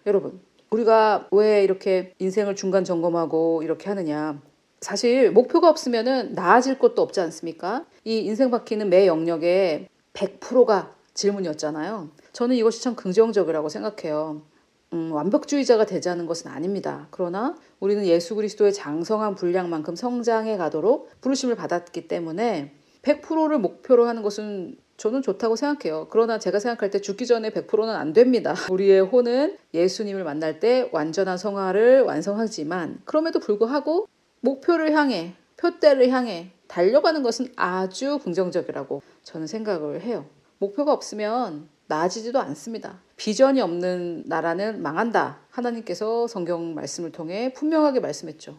여러분, 우리가 왜 이렇게 인생을 중간 점검하고 이렇게 하느냐. 사실 목표가 없으면 나아질 것도 없지 않습니까? 이 인생 바뀌는 매 영역에 100%가 질문이었잖아요. 저는 이것이 참 긍정적이라고 생각해요. 완벽주의자가 되자는 것은 아닙니다. 그러나 우리는 예수 그리스도의 장성한 분량만큼 성장해 가도록 부르심을 받았기 때문에 100%를 목표로 하는 것은 저는 좋다고 생각해요. 그러나 제가 생각할 때 죽기 전에 100%는 안 됩니다. 우리의 혼은 예수님을 만날 때 완전한 성화를 완성하지만 그럼에도 불구하고 목표를 향해, 표대를 향해 달려가는 것은 아주 긍정적이라고 저는 생각을 해요. 목표가 없으면 나아지지도 않습니다. 비전이 없는 나라는 망한다. 하나님께서 성경 말씀을 통해 분명하게 말씀했죠.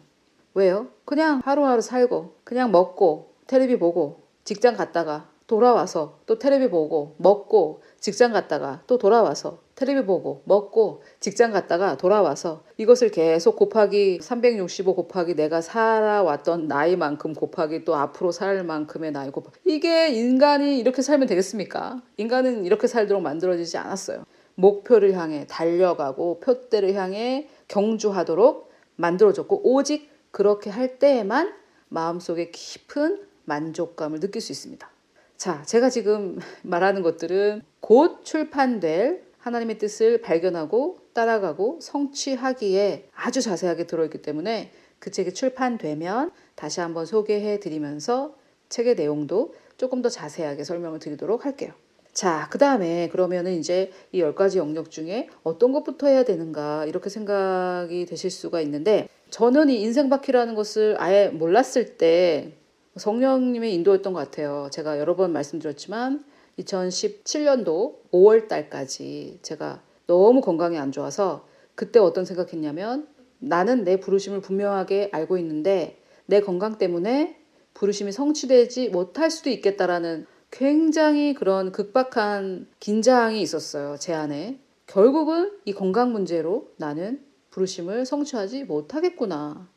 왜요? 그냥 하루하루 살고 그냥 먹고 텔레비 보고 직장 갔다가 돌아와서 또 텔레비 보고 먹고 직장 갔다가 또 돌아와서 텔레비 보고 먹고 직장 갔다가 돌아와서 이것을 계속 곱하기 365 곱하기 내가 살아왔던 나이만큼 곱하기 또 앞으로 살 만큼의 나이 곱하기 이게 인간이 이렇게 살면 되겠습니까? 인간은 이렇게 살도록 만들어지지 않았어요. 목표를 향해 달려가고 표대를 향해 경주하도록 만들어졌고 오직 그렇게 할 때에만 마음속에 깊은 만족감을 느낄 수 있습니다. 자, 제가 지금 말하는 것들은 곧 출판될 하나님의 뜻을 발견하고 따라가고 성취하기에 아주 자세하게 들어있기 때문에 그 책이 출판되면 다시 한번 소개해 드리면서 책의 내용도 조금 더 자세하게 설명을 드리도록 할게요. 자, 그 다음에 그러면은 이제 이 10가지 영역 중에 어떤 것부터 해야 되는가 이렇게 생각이 되실 수가 있는데 저는 이 인생 바퀴라는 것을 아예 몰랐을 때 성령님의 인도였던 것 같아요. 제가 여러 번 말씀드렸지만 2017년도 5월 달까지 제가 너무 건강이 안 좋아서 그때 어떤 생각했냐면 나는 내 부르심을 분명하게 알고 있는데 내 건강 때문에 부르심이 성취되지 못할 수도 있겠다라는 굉장히 그런 극박한 긴장이 있었어요. 제 안에. 결국은 이 건강 문제로 나는 부르심을 성취하지 못하겠구나.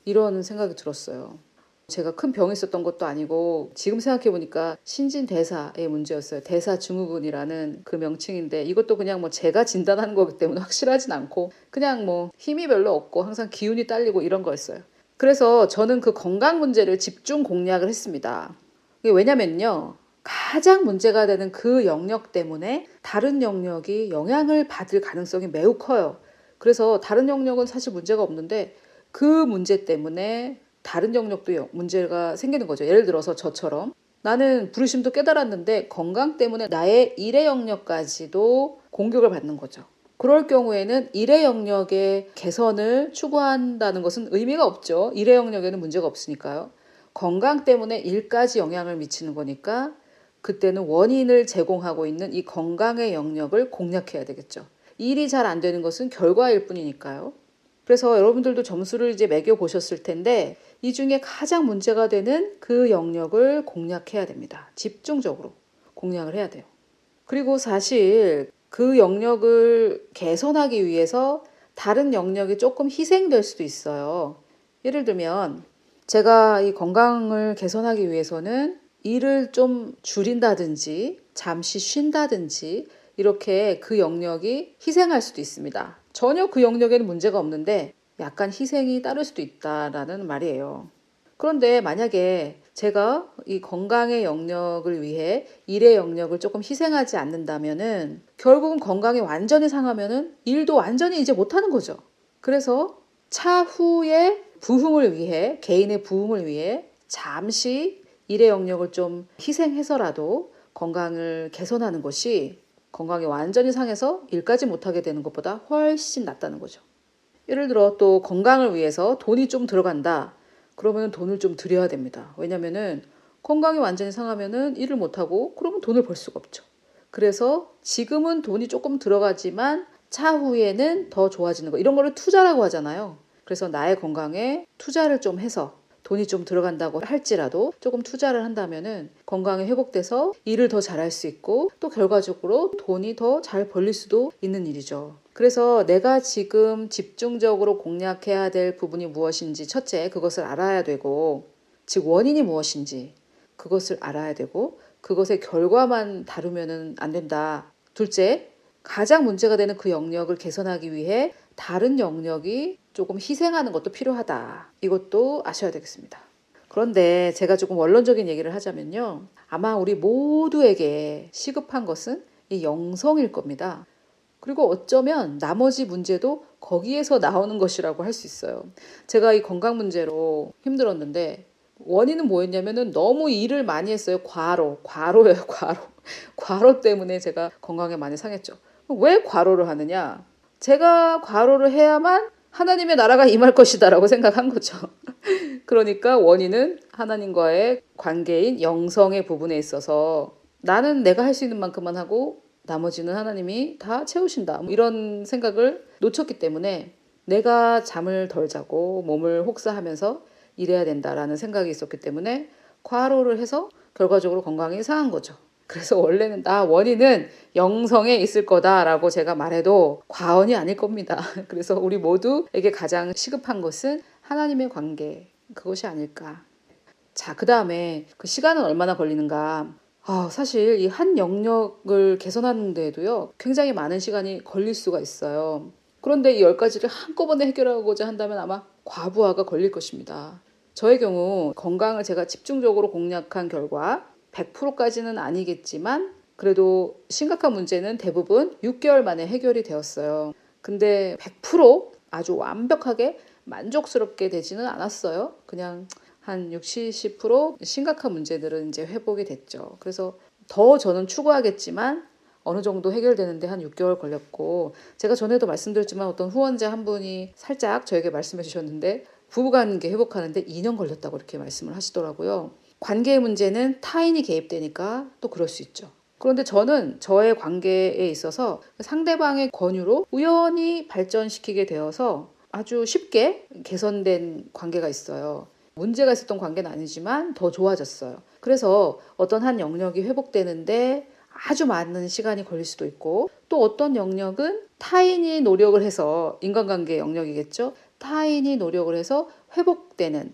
이런 생각이 들었어요. 제가 큰 병이 있었던 것도 아니고 지금 생각해보니까 신진대사의 문제였어요. 대사증후군이라는 그 명칭인데 이것도 그냥 뭐 제가 진단하는 거기 때문에 확실하진 않고 그냥 뭐 힘이 별로 없고 항상 기운이 딸리고 이런 거였어요. 그래서 저는 그 건강 문제를 집중 공략을 했습니다. 이게 왜냐면요. 가장 문제가 되는 그 영역 때문에 다른 영역이 영향을 받을 가능성이 매우 커요. 그래서 다른 영역은 사실 문제가 없는데 그 문제 때문에 다른 영역도 문제가 생기는 거죠. 예를 들어서 저처럼 나는 부르심도 깨달았는데 건강 때문에 나의 일의 영역까지도 공격을 받는 거죠. 그럴 경우에는 일의 영역의 개선을 추구한다는 것은 의미가 없죠. 일의 영역에는 문제가 없으니까요. 건강 때문에 일까지 영향을 미치는 거니까 그때는 원인을 제공하고 있는 이 건강의 영역을 공략해야 되겠죠. 일이 잘 안 되는 것은 결과일 뿐이니까요. 그래서 여러분들도 점수를 이제 매겨 보셨을 텐데 이 중에 가장 문제가 되는 그 영역을 공략해야 됩니다. 집중적으로 공략을 해야 돼요. 그리고 사실 그 영역을 개선하기 위해서 다른 영역이 조금 희생될 수도 있어요. 예를 들면 제가 이 건강을 개선하기 위해서는 일을 좀 줄인다든지 잠시 쉰다든지 이렇게 그 영역이 희생할 수도 있습니다. 전혀 그 영역에는 문제가 없는데 약간 희생이 따를 수도 있다라는 말이에요. 그런데 만약에 제가 이 건강의 영역을 위해 일의 영역을 조금 희생하지 않는다면은 결국은 건강이 완전히 상하면은 일도 완전히 이제 못하는 거죠. 그래서 차후의 부흥을 위해 개인의 부흥을 위해 잠시 일의 영역을 좀 희생해서라도 건강을 개선하는 것이 건강이 완전히 상해서 일까지 못하게 되는 것보다 훨씬 낫다는 거죠. 예를 들어 또 건강을 위해서 돈이 좀 들어간다. 그러면 돈을 좀 들여야 됩니다. 왜냐면은 건강이 완전히 상하면은 일을 못하고 그러면 돈을 벌 수가 없죠. 그래서 지금은 돈이 조금 들어가지만 차후에는 더 좋아지는 거. 이런 거를 투자라고 하잖아요. 그래서 나의 건강에 투자를 좀 해서 돈이 좀 들어간다고 할지라도 조금 투자를 한다면은 건강이 회복돼서 일을 더 잘할 수 있고 또 결과적으로 돈이 더 잘 벌릴 수도 있는 일이죠. 그래서 내가 지금 집중적으로 공략해야 될 부분이 무엇인지 첫째 그것을 알아야 되고 즉 원인이 무엇인지 그것을 알아야 되고 그것의 결과만 다루면은 안 된다. 둘째 가장 문제가 되는 그 영역을 개선하기 위해 다른 영역이 조금 희생하는 것도 필요하다. 이것도 아셔야 되겠습니다. 그런데 제가 조금 원론적인 얘기를 하자면요. 아마 우리 모두에게 시급한 것은 이 영성일 겁니다. 그리고 어쩌면 나머지 문제도 거기에서 나오는 것이라고 할 수 있어요. 제가 이 건강 문제로 힘들었는데 원인은 뭐였냐면은 너무 일을 많이 했어요. 과로예요, 과로. 과로 때문에 제가 건강에 많이 상했죠. 왜 과로를 하느냐? 제가 과로를 해야만 하나님의 나라가 임할 것이다라고 생각한 거죠. 그러니까 원인은 하나님과의 관계인 영성의 부분에 있어서 나는 내가 할 수 있는 만큼만 하고 나머지는 하나님이 다 채우신다. 이런 생각을 놓쳤기 때문에 내가 잠을 덜 자고 몸을 혹사하면서 일해야 된다라는 생각이 있었기 때문에 과로를 해서 결과적으로 건강이 상한 거죠. 그래서 원래는 원인은 영성에 있을 거다라고 제가 말해도 과언이 아닐 겁니다. 그래서 우리 모두에게 가장 시급한 것은 하나님의 관계, 그것이 아닐까. 자, 그 다음에 그 시간은 얼마나 걸리는가. 사실 이 한 영역을 개선하는 데에도요, 굉장히 많은 시간이 걸릴 수가 있어요. 그런데 이 10가지를 한꺼번에 해결하고자 한다면 아마 과부하가 걸릴 것입니다. 저의 경우 건강을 제가 집중적으로 공략한 결과 100%까지는 아니겠지만 그래도 심각한 문제는 대부분 6개월 만에 해결이 되었어요. 근데 100% 아주 완벽하게 만족스럽게 되지는 않았어요. 그냥 한 60, 70% 심각한 문제들은 이제 회복이 됐죠. 그래서 더 저는 추구하겠지만 어느 정도 해결되는데 한 6개월 걸렸고, 제가 전에도 말씀드렸지만 어떤 후원자 한 분이 살짝 저에게 말씀해 주셨는데 부부관계 회복하는데 2년 걸렸다고 이렇게 말씀을 하시더라고요. 관계의 문제는 타인이 개입되니까 또 그럴 수 있죠. 그런데 저는 저의 관계에 있어서 상대방의 권유로 우연히 발전시키게 되어서 아주 쉽게 개선된 관계가 있어요. 문제가 있었던 관계는 아니지만 더 좋아졌어요. 그래서 어떤 한 영역이 회복되는데 아주 많은 시간이 걸릴 수도 있고, 또 어떤 영역은 타인이 노력을 해서, 인간관계 영역이겠죠. 타인이 노력을 해서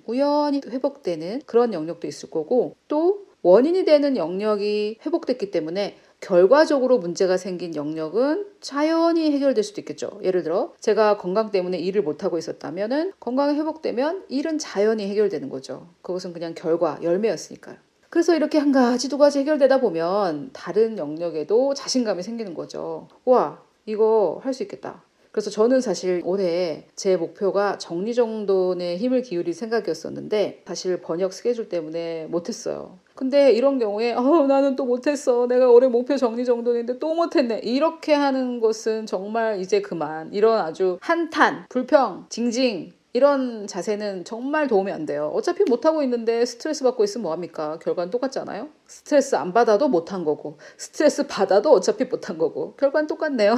우연히 회복되는 그런 영역도 있을 거고, 또 원인이 되는 영역이 회복됐기 때문에 결과적으로 문제가 생긴 영역은 자연히 해결될 수도 있겠죠. 예를 들어 제가 건강 때문에 일을 못하고 있었다면 건강이 회복되면 일은 자연히 해결되는 거죠. 그것은 그냥 열매였으니까요. 그래서 이렇게 한 가지 두 가지 해결되다 보면 다른 영역에도 자신감이 생기는 거죠. 와, 이거 할 수 있겠다. 그래서 저는 사실 올해 제 목표가 정리정돈에 힘을 기울일 생각이었었는데 사실 번역 스케줄 때문에 못했어요. 근데 이런 경우에 나는 또 못했어. 내가 올해 목표 정리정돈인데 또 못했네. 이렇게 하는 것은 정말 이제 그만. 이런 아주 한탄, 불평, 징징 이런 자세는 정말 도움이 안 돼요. 어차피 못하고 있는데 스트레스 받고 있으면 뭐합니까? 결과는 똑같잖아요. 스트레스 안 받아도 못한 거고 스트레스 받아도 어차피 못한 거고 결과는 똑같네요.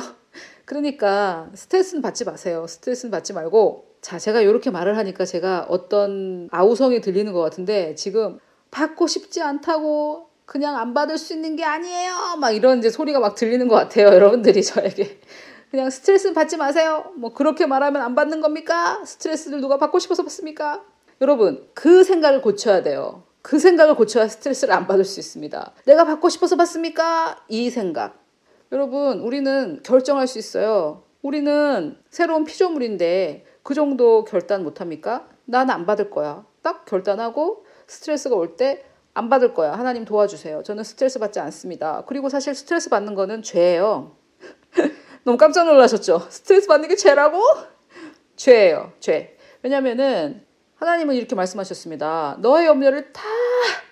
그러니까 스트레스는 받지 마세요. 스트레스는 받지 말고, 자, 제가 이렇게 말을 하니까 제가 어떤 아우성이 들리는 것 같은데 지금 받고 싶지 않다고 그냥 안 받을 수 있는 게 아니에요. 막 이런 이제 소리가 막 들리는 것 같아요. 여러분들이 저에게. 그냥 스트레스는 받지 마세요. 뭐 그렇게 말하면 안 받는 겁니까? 스트레스를 누가 받고 싶어서 받습니까? 여러분, 그 생각을 고쳐야 돼요. 그 생각을 고쳐야 스트레스를 안 받을 수 있습니다. 내가 받고 싶어서 받습니까? 이 생각. 여러분, 우리는 결정할 수 있어요. 우리는 새로운 피조물인데 그 정도 결단 못합니까? 나는 안 받을 거야. 딱 결단하고 스트레스가 올 때 안 받을 거야. 하나님 도와주세요. 저는 스트레스 받지 않습니다. 그리고 사실 스트레스 받는 거는 죄예요. 너무 깜짝 놀라셨죠? 스트레스 받는 게 죄라고? 죄예요. 죄. 왜냐면은 하나님은 이렇게 말씀하셨습니다. 너의 염려를 다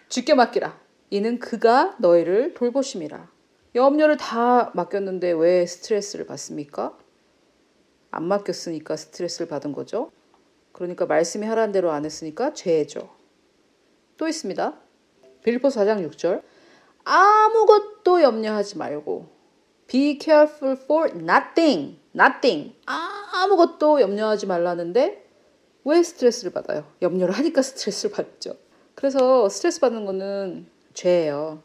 주께 맡기라. 이는 그가 너희를 돌보심이라. 염려를 다 맡겼는데 왜 스트레스를 받습니까? 안 맡겼으니까 스트레스를 받은 거죠. 그러니까 말씀이 하라는 대로 안 했으니까 죄죠. 또 있습니다. 빌립보서 4장 6절. 아무것도 염려하지 말고 Be careful for nothing. 아무것도 염려하지 말라는데 왜 스트레스를 받아요? 염려를 하니까 스트레스를 받죠. 그래서 스트레스 받는 거는 죄예요.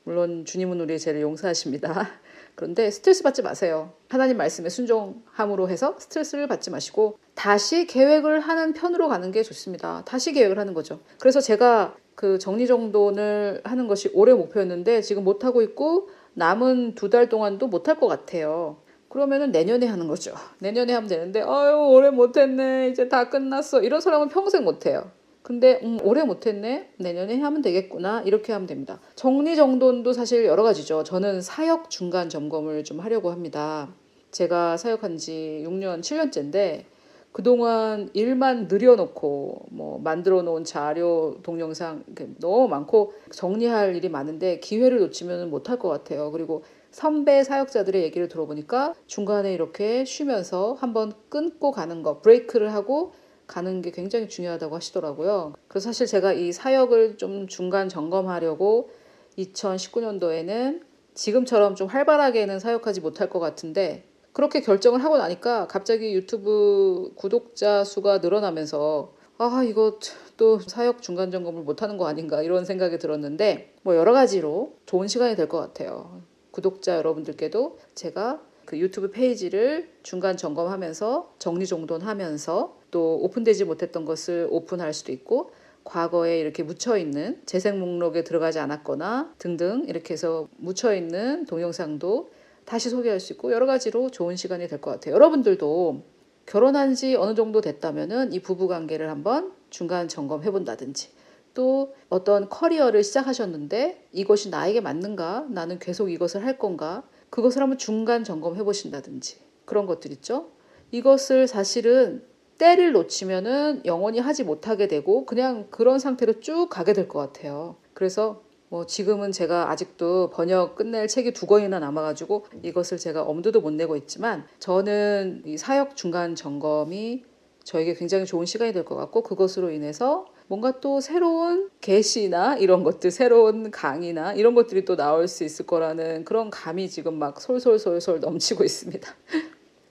물론 주님은 우리의 죄를 용서하십니다. 그런데 스트레스 받지 마세요. 하나님 말씀에 순종함으로 해서 스트레스를 받지 마시고 다시 계획을 하는 편으로 가는 게 좋습니다. 다시 계획을 하는 거죠. 그래서 제가 그 정리정돈을 하는 것이 올해 목표였는데 지금 못하고 있고 남은 2달 동안도 못할 것 같아요. 그러면은 내년에 하는 거죠. 내년에 하면 되는데 아유 올해 못했네 이제 다 끝났어 이런 사람은 평생 못해요. 근데 올해 못했네 내년에 하면 되겠구나 이렇게 하면 됩니다. 정리정돈도 사실 여러 가지죠. 저는 사역 중간 점검을 좀 하려고 합니다. 제가 사역한 지 6년 7년째인데 그동안 일만 늘여놓고 뭐 만들어 놓은 자료 동영상 너무 많고 정리할 일이 많은데 기회를 놓치면 못할 것 같아요. 그리고 선배 사역자들의 얘기를 들어보니까 중간에 이렇게 쉬면서 한번 끊고 가는 거, 브레이크를 하고 가는 게 굉장히 중요하다고 하시더라고요. 그래서 사실 제가 이 사역을 좀 중간 점검하려고 2019년도에는 지금처럼 좀 활발하게는 사역하지 못할 것 같은데 그렇게 결정을 하고 나니까 갑자기 유튜브 구독자 수가 늘어나면서 이거 또 사역 중간 점검을 못하는 거 아닌가 이런 생각이 들었는데 뭐 여러 가지로 좋은 시간이 될 것 같아요. 구독자 여러분들께도 제가 그 유튜브 페이지를 중간 점검하면서 정리정돈하면서 또 오픈되지 못했던 것을 오픈할 수도 있고 과거에 이렇게 묻혀있는 재생 목록에 들어가지 않았거나 등등 이렇게 해서 묻혀있는 동영상도 다시 소개할 수 있고 여러 가지로 좋은 시간이 될 것 같아요. 여러분들도 결혼한 지 어느 정도 됐다면은 이 부부관계를 한번 중간 점검해 본다든지 또 어떤 커리어를 시작하셨는데 이것이 나에게 맞는가? 나는 계속 이것을 할 건가? 그것을 한번 중간 점검해 보신다든지 그런 것들 있죠. 이것을 사실은 때를 놓치면은 영원히 하지 못하게 되고 그냥 그런 상태로 쭉 가게 될 것 같아요. 그래서 뭐 지금은 제가 아직도 번역 끝낼 책이 2권이나 남아가지고 이것을 제가 엄두도 못 내고 있지만 저는 이 사역 중간 점검이 저에게 굉장히 좋은 시간이 될 것 같고 그것으로 인해서 뭔가 또 새로운 계시나 이런 것들 새로운 강의나 이런 것들이 또 나올 수 있을 거라는 그런 감이 지금 막 솔솔솔솔 넘치고 있습니다.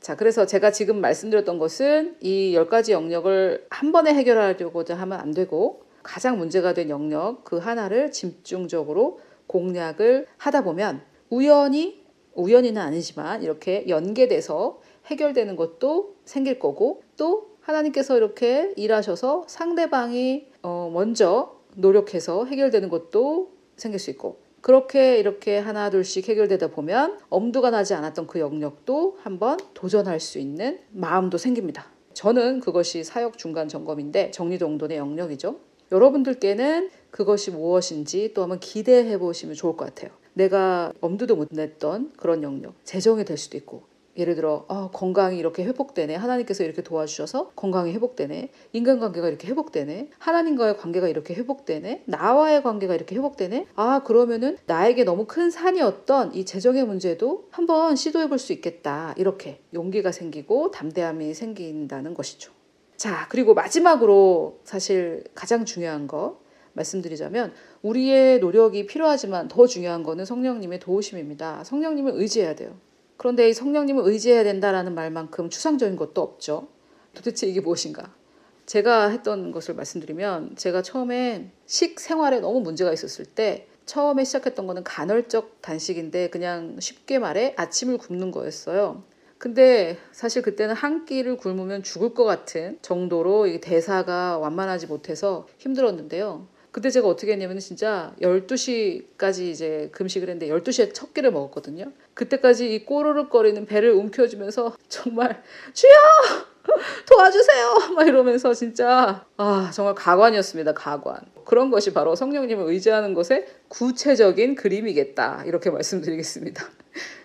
자, 그래서 제가 지금 말씀드렸던 것은 이 10가지 영역을 한 번에 해결하려고자 하면 안 되고 가장 문제가 된 영역 그 하나를 집중적으로 공략을 하다 보면 우연히는 아니지만 이렇게 연계돼서 해결되는 것도 생길 거고 또 하나님께서 이렇게 일하셔서 상대방이 먼저 노력해서 해결되는 것도 생길 수 있고 그렇게 이렇게 하나 둘씩 해결되다 보면 엄두가 나지 않았던 그 영역도 한번 도전할 수 있는 마음도 생깁니다. 저는 그것이 사역 중간 점검인데 정리정돈의 영역이죠. 여러분들께는 그것이 무엇인지 또 한번 기대해 보시면 좋을 것 같아요. 내가 엄두도 못 냈던 그런 영역, 재정이 될 수도 있고 예를 들어 건강이 이렇게 회복되네. 하나님께서 이렇게 도와주셔서 건강이 회복되네. 인간관계가 이렇게 회복되네. 하나님과의 관계가 이렇게 회복되네. 나와의 관계가 이렇게 회복되네. 그러면은 나에게 너무 큰 산이었던 이 재정의 문제도 한번 시도해 볼 수 있겠다. 이렇게 용기가 생기고 담대함이 생긴다는 것이죠. 자, 그리고 마지막으로 사실 가장 중요한 거 말씀드리자면 우리의 노력이 필요하지만 더 중요한 거는 성령님의 도우심입니다. 성령님을 의지해야 돼요. 그런데 이 성령님을 의지해야 된다라는 말만큼 추상적인 것도 없죠. 도대체 이게 무엇인가? 제가 했던 것을 말씀드리면 제가 처음에 식생활에 너무 문제가 있었을 때 처음에 시작했던 거는 간헐적 단식인데 그냥 쉽게 말해 아침을 굶는 거였어요. 근데 사실 그때는 한 끼를 굶으면 죽을 것 같은 정도로 대사가 완만하지 못해서 힘들었는데요. 그때 제가 어떻게 했냐면 진짜 12시까지 이제 금식을 했는데 12시에 첫 끼를 먹었거든요. 그때까지 이 꼬르륵거리는 배를 움켜쥐면서 정말 주여 도와주세요 막 이러면서 진짜 정말 가관이었습니다. 가관. 그런 것이 바로 성령님을 의지하는 것의 구체적인 그림이겠다 이렇게 말씀드리겠습니다.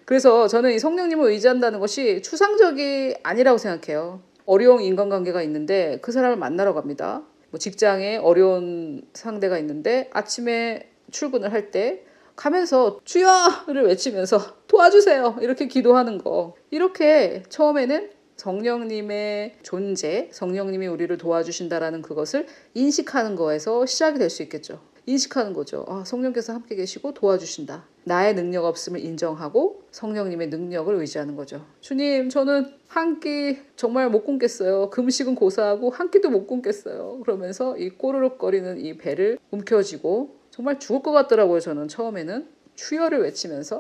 그래서 저는 이 성령님을 의지한다는 것이 추상적이 아니라고 생각해요. 어려운 인간관계가 있는데 그 사람을 만나러 갑니다. 뭐 직장에 어려운 상대가 있는데 아침에 출근을 할 때 가면서 주여를 외치면서 도와주세요 이렇게 기도하는 거. 이렇게 처음에는 성령님의 존재, 성령님이 우리를 도와주신다라는 그것을 인식하는 거에서 시작이 될 수 있겠죠. 인식하는 거죠. 성령께서 함께 계시고 도와주신다. 나의 능력 없음을 인정하고 성령님의 능력을 의지하는 거죠. 주님, 저는 한 끼 정말 못 굶겠어요. 금식은 고사하고 한 끼도 못 굶겠어요. 그러면서 이 꼬르륵거리는 이 배를 움켜쥐고 정말 죽을 것 같더라고요. 저는 처음에는 주여를 외치면서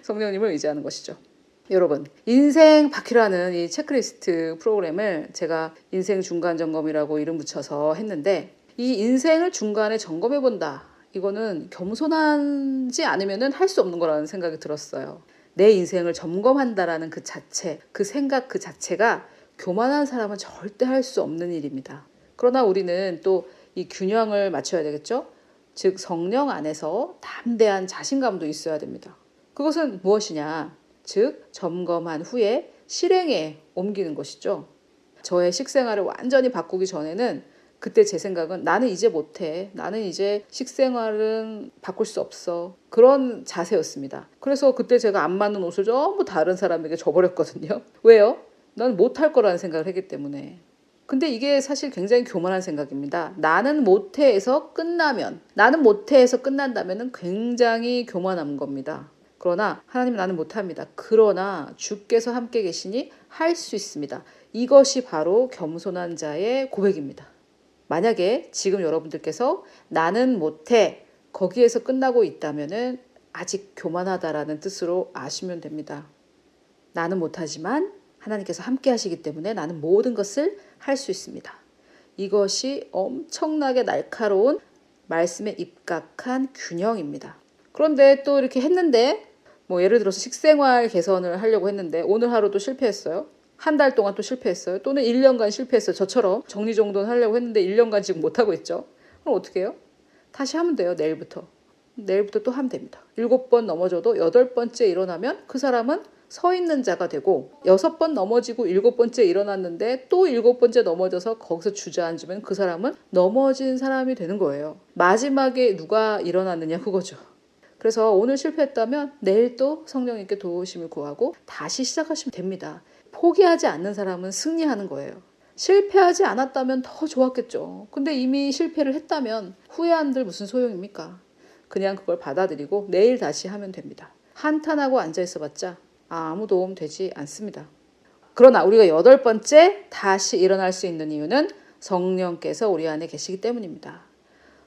성령님을 의지하는 것이죠. 여러분, 인생 바퀴라는 이 체크리스트 프로그램을 제가 인생 중간 점검이라고 이름 붙여서 했는데 이 인생을 중간에 점검해 본다. 이거는 겸손하지 않으면 할 수 없는 거라는 생각이 들었어요. 내 인생을 점검한다라는 그 자체, 그 생각 그 자체가 교만한 사람은 절대 할 수 없는 일입니다. 그러나 우리는 또 이 균형을 맞춰야 되겠죠? 즉 성령 안에서 담대한 자신감도 있어야 됩니다. 그것은 무엇이냐? 즉 점검한 후에 실행에 옮기는 것이죠. 저의 식생활을 완전히 바꾸기 전에는 그때 제 생각은 나는 이제 못해. 나는 이제 식생활은 바꿀 수 없어. 그런 자세였습니다. 그래서 그때 제가 안 맞는 옷을 전부 다른 사람에게 줘버렸거든요. 왜요? 난 못할 거라는 생각을 했기 때문에. 근데 이게 사실 굉장히 교만한 생각입니다. 나는 못해에서 끝나면, 나는 못해에서 끝난다면 굉장히 교만한 겁니다. 그러나 하나님은 나는 못합니다. 그러나 주께서 함께 계시니 할 수 있습니다. 이것이 바로 겸손한 자의 고백입니다. 만약에 지금 여러분들께서 나는 못해 거기에서 끝나고 있다면 아직 교만하다라는 뜻으로 아시면 됩니다. 나는 못하지만 하나님께서 함께 하시기 때문에 나는 모든 것을 할 수 있습니다. 이것이 엄청나게 날카로운 말씀에 입각한 균형입니다. 그런데 또 이렇게 했는데 예를 들어서 식생활 개선을 하려고 했는데 오늘 하루도 실패했어요. 한 달 동안 또 실패했어요. 또는 1년간 실패했어요. 저처럼 정리정돈 하려고 했는데 1년간 지금 못하고 있죠. 그럼 어떻게 해요? 다시 하면 돼요. 내일부터 또 하면 됩니다. 7번 넘어져도 8번째 일어나면 그 사람은 서 있는 자가 되고 6번 넘어지고 7번째 일어났는데 또 7번째 넘어져서 거기서 주저앉으면 그 사람은 넘어진 사람이 되는 거예요. 마지막에 누가 일어났느냐 그거죠. 그래서 오늘 실패했다면 내일 또 성령님께 도우심을 구하고 다시 시작하시면 됩니다. 포기하지 않는 사람은 승리하는 거예요. 실패하지 않았다면 더 좋았겠죠. 근데 이미 실패를 했다면 후회한들 무슨 소용입니까? 그냥 그걸 받아들이고 내일 다시 하면 됩니다. 한탄하고 앉아있어봤자 아무 도움 되지 않습니다. 그러나 우리가 8번째 다시 일어날 수 있는 이유는 성령께서 우리 안에 계시기 때문입니다.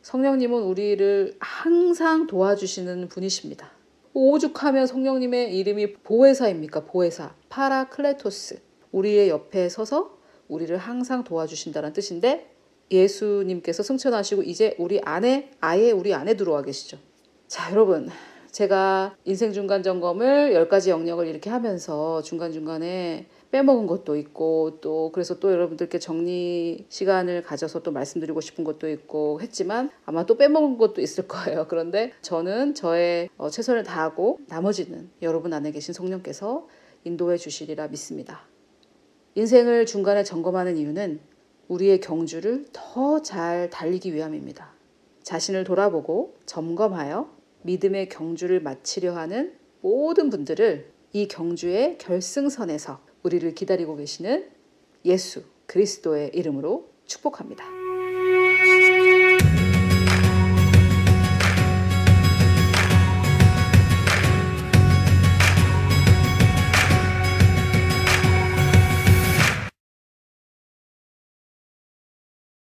성령님은 우리를 항상 도와주시는 분이십니다. 오죽하면 성령님의 이름이 보혜사입니까? 보혜사, 파라클레토스. 우리의 옆에 서서 우리를 항상 도와주신다는 뜻인데 예수님께서 승천하시고 이제 우리 안에 들어와 계시죠. 자, 여러분. 제가 인생 중간 점검을 10가지 영역을 이렇게 하면서 중간중간에 빼먹은 것도 있고 또 그래서 또 여러분들께 정리 시간을 가져서 또 말씀드리고 싶은 것도 있고 했지만 아마 또 빼먹은 것도 있을 거예요. 그런데 저는 저의 최선을 다하고 나머지는 여러분 안에 계신 성령께서 인도해 주시리라 믿습니다. 인생을 중간에 점검하는 이유는 우리의 경주를 더 잘 달리기 위함입니다. 자신을 돌아보고 점검하여 믿음의 경주를 마치려 하는 모든 분들을 이 경주의 결승선에서 우리를 기다리고 계시는 예수 그리스도의 이름으로 축복합니다.